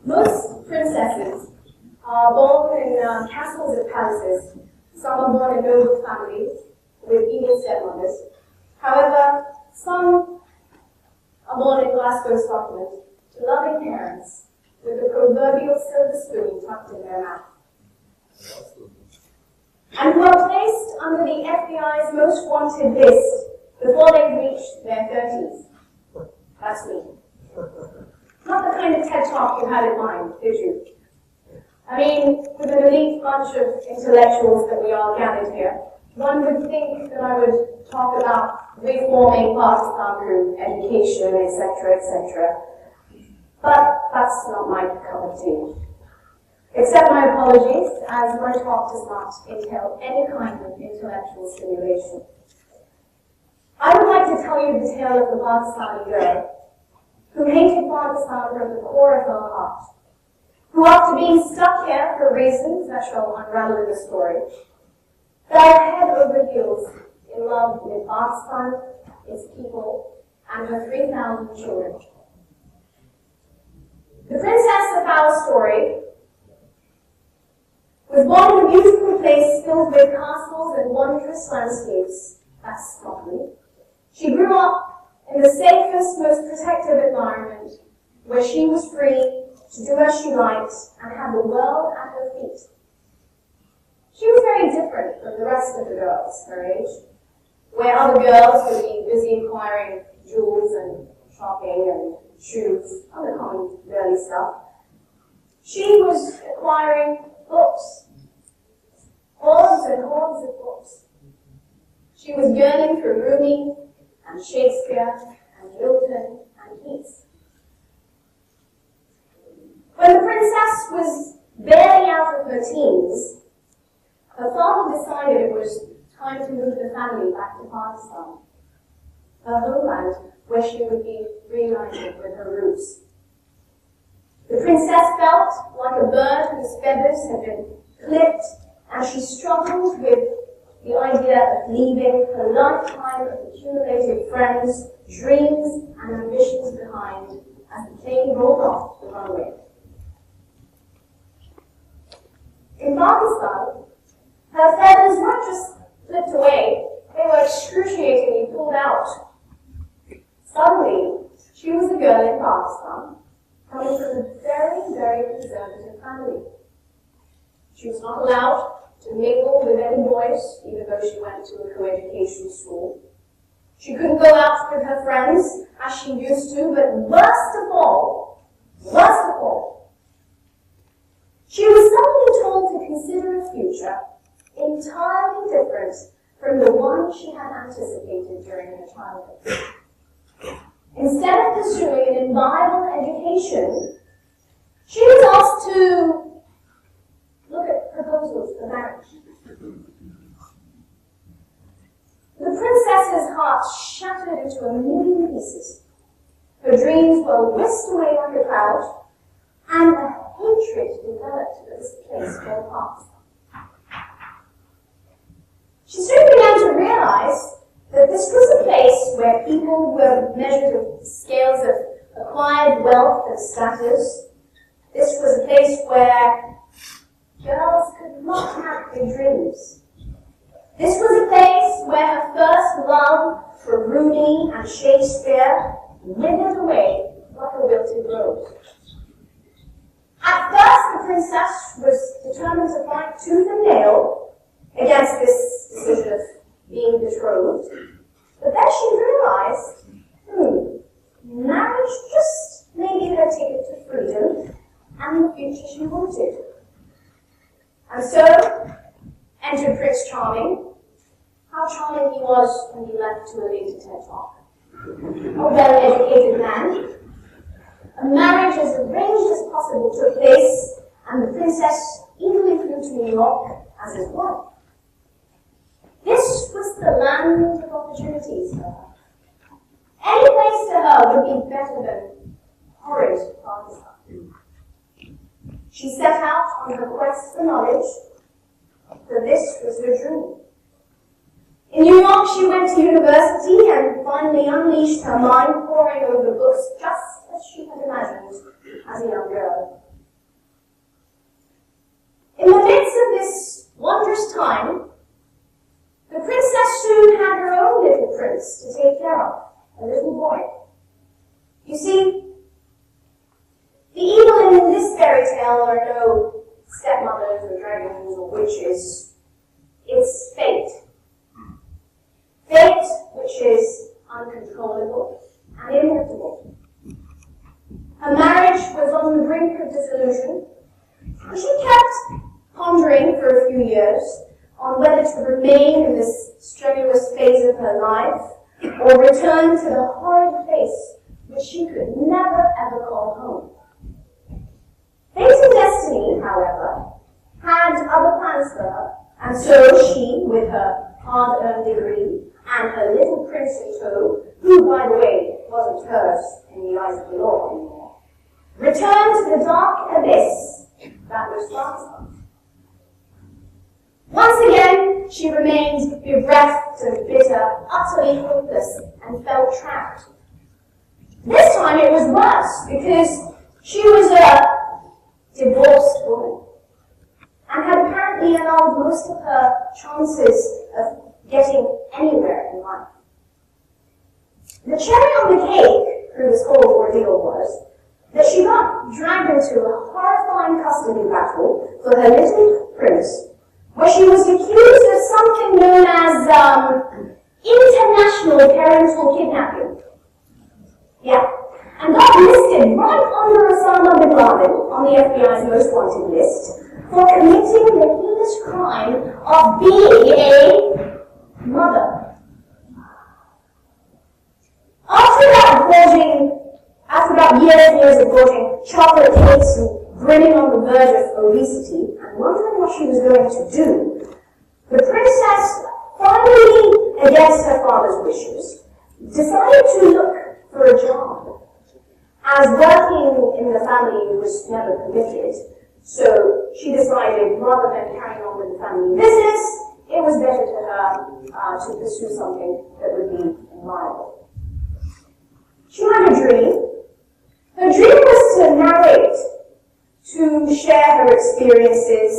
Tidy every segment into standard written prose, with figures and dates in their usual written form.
Most princesses are born in castles and palaces. Some are born in noble families with evil stepmothers. However, some are born in Glasgow, Scotland, to loving parents with the proverbial silver spoon tucked in their mouth. And who are placed under the FBI's most wanted list before they've reached their 30s. That's me. Not the kind of TED Talk you had in mind, did you? I mean, with an elite bunch of intellectuals that we all gathered here, one would think that I would talk about reforming Pakistan through education, etc., etc. But that's not my cup of tea. Accept my apologies, as my talk does not entail any kind of intellectual stimulation. I would like to tell you the tale of the Pakistani girl who hated Pakistan from the core of her heart, who, after being stuck here for reasons that shall unravel in the story, fell head over heels in love with Pakistan, its people, and her 3,000 children. The princess of our story was born in a beautiful place filled with castles and wondrous landscapes. That's Scotland. She grew up in the safest, most protective environment where she was free to do as she liked and have the world at her feet. She was very different from the rest of the girls her age, where other girls would be busy acquiring jewels and shopping and shoes, other common girly stuff. She was acquiring books, hordes and hordes of books. She was yearning for Rumi and Shakespeare and Milton and Keats. When the princess was barely out of her teens, her father decided it was time to move the family back to Pakistan, her homeland, where she would be reunited with her roots. The princess felt like a bird whose feathers had been clipped, and she struggled with the idea of leaving her lifetime of accumulated friends, dreams, and ambitions behind as the plane rolled off the runway. In Pakistan, her feathers weren't just flipped away, they were excruciatingly pulled out. Suddenly, she was a girl in Pakistan, coming from a very, very conservative family. She was not allowed to mingle with any boys, even though she went to a co-education school. She couldn't go out with her friends as she used to, but worst of all, she was suddenly told to consider a future entirely different from the one she had anticipated during her childhood. Instead of pursuing an inviolable education, she was asked to look at proposals for marriage. The princess's heart shattered into a million pieces. Her dreams were whisked away like a cloud, and a hatred developed for this place called Pakistan. She soon began to realize that this was a place where people were measured with scales of acquired wealth and status. This was a place where girls could not have their dreams. This was a place where her first love for Rumi and Shakespeare withered away like a wilted rose. At first, the princess was determined to fight tooth and nail against this decision of being betrothed. But then she realized, marriage just may be her ticket to freedom and the future she wanted. And so, entered Prince Charming. How charming he was when he left to a later TED Talk. A well-educated man. A marriage as arranged as possible took place, and the princess eagerly flew to New York as his wife. This was the land of opportunities for her. Any place to her would be better than horrid Pakistan. She set out on her quest for knowledge, for this was her dream. In New York, she went to university and finally unleashed her mind, poring over books just as she had imagined as a young girl. In the midst of this wondrous time, the princess soon had her own little prince to take care of, a little boy. You see, the evil in this fairy tale are no stepmothers or dragons or witches. It's fate. Fate which is uncontrollable and immutable. Her marriage was on the brink of dissolution, and she kept pondering for a few years on whether to remain in this strenuous phase of her life or return to the horrid place which she could never ever call home. Fate and destiny, however, had other plans for her, and so she, with her hard-earned degree and her little prince in tow, who, by the way, wasn't hers in the eyes of the law anymore, returned to the dark abyss that was Pakistan. Once again, she remained bereft and bitter, utterly hopeless, and felt trapped. This time it was worse, because she was a divorced woman, and had apparently allowed most of her chances of getting anywhere in life. The cherry on the cake through this whole ordeal was that she got dragged into a horrifying custody battle for her little prince, where she was accused of something known as international parental kidnapping. Yeah, and got listed right under Osama bin Laden on the FBI's most wanted list for committing the heinous crime of being a mother. After about years and years of gorging chocolate cakes and grinning on the verge of obesity and wondering what she was going to do, the princess, finally, against her father's wishes, decided to look for a job, as working in the family was never permitted. So she decided, rather than carrying on with the family business, it was better to her to pursue something that would be viable. She had a dream. Her dream was to narrate, to share her experiences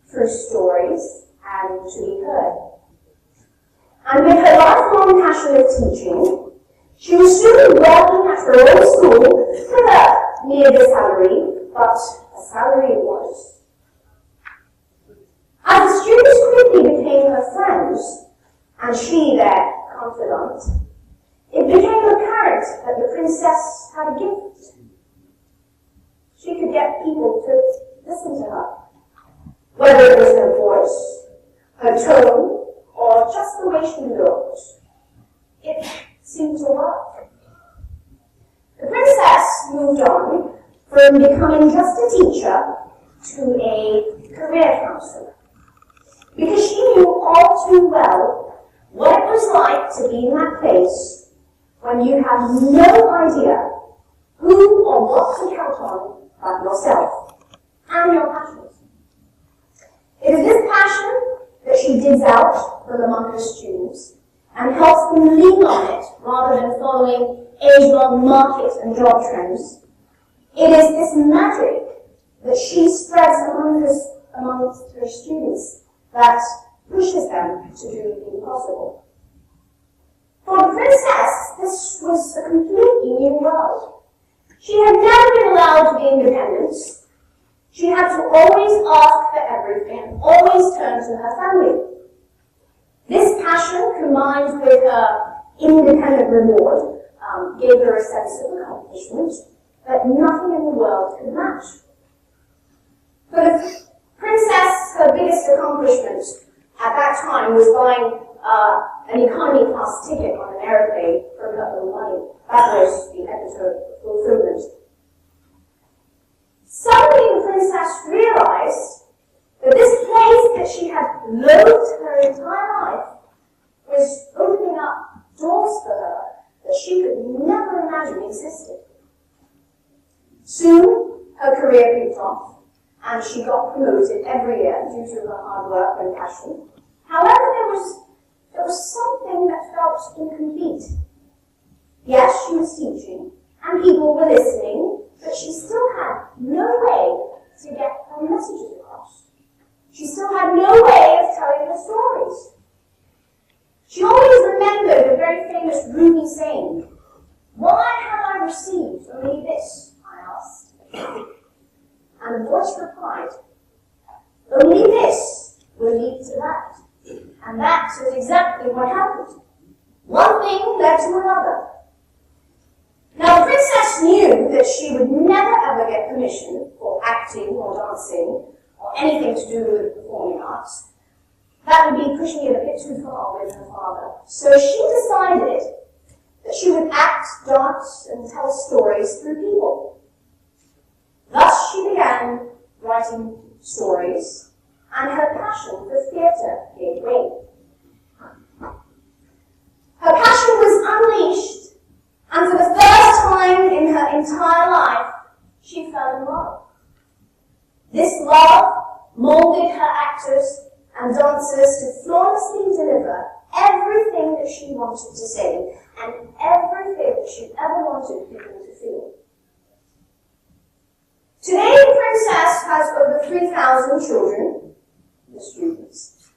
through stories and to be heard. And with her lifelong passion of teaching, she was soon working at her own school for a meager salary, but a salary it was. As the students quickly became her friends, and she their confidant, it became apparent that the princess had a gift. She could get people to listen to her, whether it was her voice, her tone, or just the way she looked. It seemed to work. The princess moved on from becoming just a teacher to a career counselor, because she knew all too well what it was like to be in that place when you have no idea who or what to count on but yourself and your passions. It is this passion that she digs out from among her students and helps them lean on it rather than following age-long market and job trends. It is this magic that she spreads amongst her students that pushes them to do the impossible. For the princess, this was a completely new world. She had never been allowed to be independent. She had to always ask for everything and always turn to her family. This passion, combined with her independent reward, gave her a sense of accomplishment that nothing in the world could match. For the princess, her biggest accomplishment at that time was buying an economy class ticket on an aeroplane from her own money. That was the epitome of fulfillment. Suddenly the princess realized that this place that she had loathed her entire life was opening up doors for her that she could never imagine existed. Soon, her career picked off, and she got promoted every year due to her hard work and passion. However, there was something that felt incomplete. Yes, she was teaching, and people were listening, but she still had no way to get her messages across. she still had no way of telling her stories. She always remembered a very famous Rumi saying, "Why have I received only this?" I asked. And the voice replied, "Only this will lead to that." And that is exactly what happened. One thing led to another. Now, the princess knew that she would never ever get permission for acting or dancing or anything to do with the performing arts. That would be pushing it a bit too far with her father. So she decided that she would act, dance, and tell stories through people. Thus she began writing stories, and her passion for theatre gave way. Her passion was unleashed, and for the first time in her entire life, she fell in love. This love molded her actors and dancers to flawlessly deliver everything that she wanted to say and everything that she ever wanted people to feel. Today, the princess has over 3,000 children, the students.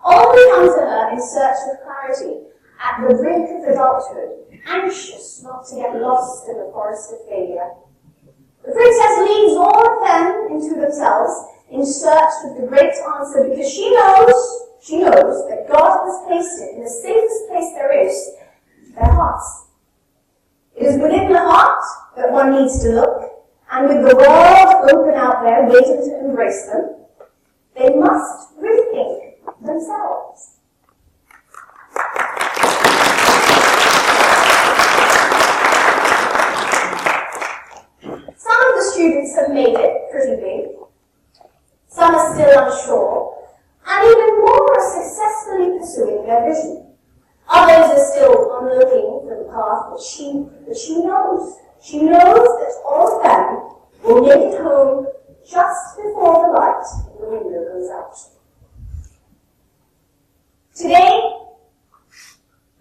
All who come to her in search of clarity at the brink of adulthood, anxious not to get lost in the forest of failure. The princess leads all of them into themselves in search of the great answer, because she knows that God has placed it in the safest place there is, their hearts. It is within the heart that one needs to look, and with the world open out there waiting to embrace them, they must rethink themselves. Some of the students have made it pretty big. Some are still unsure, and even more are successfully pursuing their vision. Others are still looking for the path that she knows. She knows that all of them will make it home just before the light in the window goes out. Today,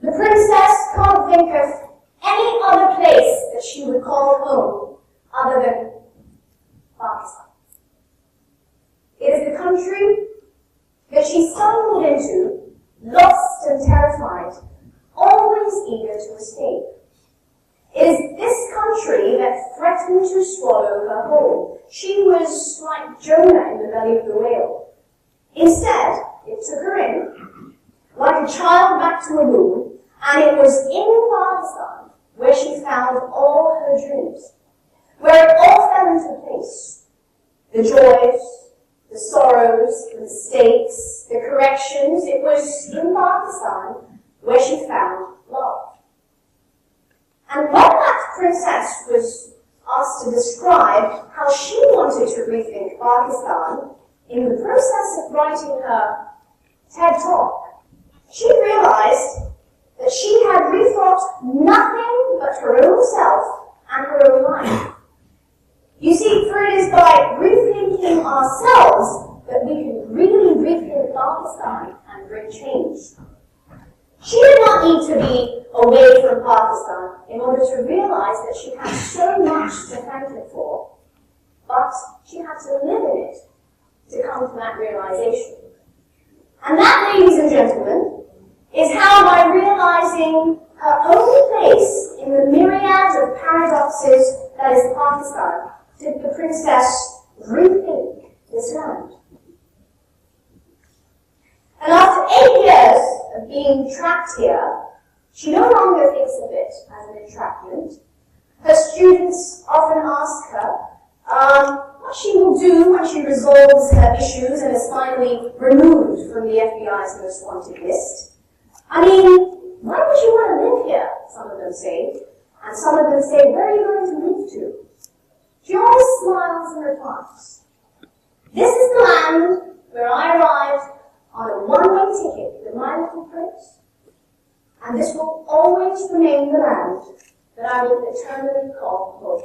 the princess can't think of any other place that she would call home other than Pakistan. It is the country that she stumbled into, lost and terrified, always eager to escape. It is this country that threatened to swallow her whole. She was like Jonah in the belly of the whale. Instead, it took her in, like a child back to a room, and it was in Pakistan where she found all her dreams, where it all fell into place. The joys, the sorrows, the mistakes, the corrections. It was in Pakistan where she found love. And when that princess was asked to describe how she wanted to rethink Pakistan in the process of writing her TED Talk, she realized that she had rethought nothing but her own self and her own life. You see, for it is by rethinking ourselves that we can really rethink Pakistan and bring change. She did not need to be away from Pakistan in order to realize that she had so much to thank it for, but she had to live in it to come to that realization. And that, ladies and gentlemen, is how, by realizing her own place in the myriad of paradoxes that is Pakistan, did the princess rethink this land. And after 8 years of being trapped here, she no longer thinks of it as an entrapment. Her students often ask her what she will do when she resolves her issues and is finally removed from the FBI's most wanted list. I mean, why would you want to live here? Some of them say. And some of them say, where are you going to move to? She always smiles and replies, "This is the land where I arrived on a one-way ticket with my little prince, and this will always remain the land that I will eternally call home."